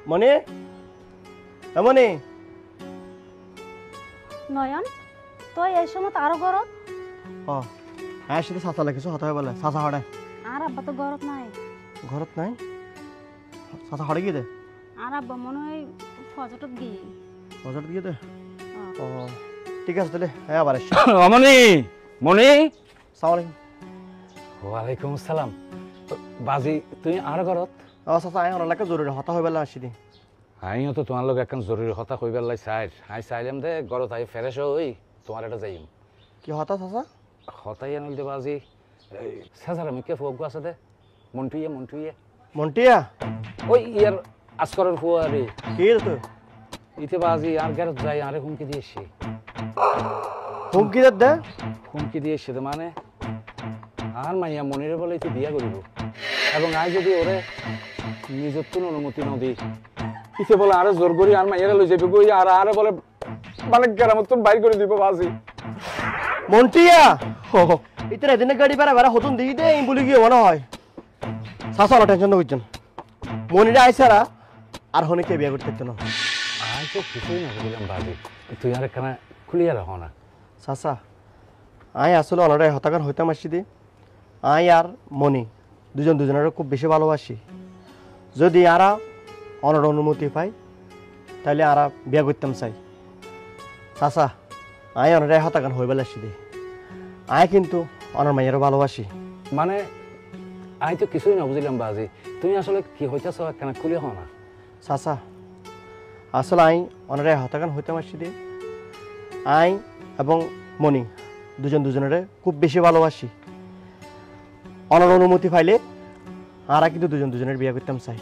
মনি মনি নয়ন তুই এই সময় আরো গরত হ্যাঁ সেটা চাচা লাগিছো হতে হয় বলে চাচা হড়ে আর আব্বা তো গরত নাই ঘরত নাই চাচা হড়ে গিয়ে দে আর আব্বা মনে হয় ফজরত গিয়ে বাজার গিয়ে দে ও ঠিক আছে তাহলে হ্যাঁ আবার এসছি অমনি মনি সালাম ওয়ালাইকুম আসসালাম বাজি তুই আর ঘরত চাচা আই অনেক লাগে জরুরি হতা হয়ে বেলা আসি দি আইও তো তোমার লগে একখান জরুরি কথা কইবার লাই চাইলাম দে ঘরত আই ফ্রেশ হই তোমার এটা যাইম কি হতা চাচা হতাই আনিল দে বাজি সাজার আমি কে ফুয়া আছে দে মন্টুইয়ে মন্টিয়া ওই ইয়ার আজকরের ফুয়া রে কি তো ইতে বাজি আর ঘরত যাই আরে হুমকি দিয়েছি হুমকি দে হুমকি দিয়েছি মানে আর মাইয়া মনিরে বলে তুই বিয়া করিব এবং আই যদি ওরে নিজের তো অনুমতি নদী ইসে বলে আরে জোর করি আর মাইয়ারে লই যাবে গই আর আরে বলে মানে গ্রামত তো বাইর করে দিব বাজি মন্টিয়া ইতরে এদিনে গাড়ি বেড়া বেড়া হতুন দিই দে বলি গিয়ে মনে হয় চাচা না টেনশন করছেন মনিরে আইসারা আর হনে কে বিয়া করতে না আই তো কিছুই না বললাম বাজি তুই আর একখানা খুলিয়া রাখো না চাচা আই আসলে অনারে হতাকার হইতাম আসছি দি আই আর মনি দুজনের খুব বেশি ভালোবাসি যদি আরা অনার অনুমতি পাই তাহলে আরা বিয়া করতাম চাই চাচা আই অনারে হতাকার হয়ে বেলা আসছি দি আই কিন্তু অনার মাইয়ারও ভালোবাসি মানে আই তো কিছুই না বুঝলাম বাজি তুমি আসলে কি হইতাছ একখানা খুলিয়া হও না চাচা আসলে আই অনারে হতাকার হইতাম আসছি দি আই এবং মনি দুজনের খুব বেশি ভালোবাসি অনার অনুমতি পাইলে আরা কিন্তু দুজনের বিয়া করতাম চাই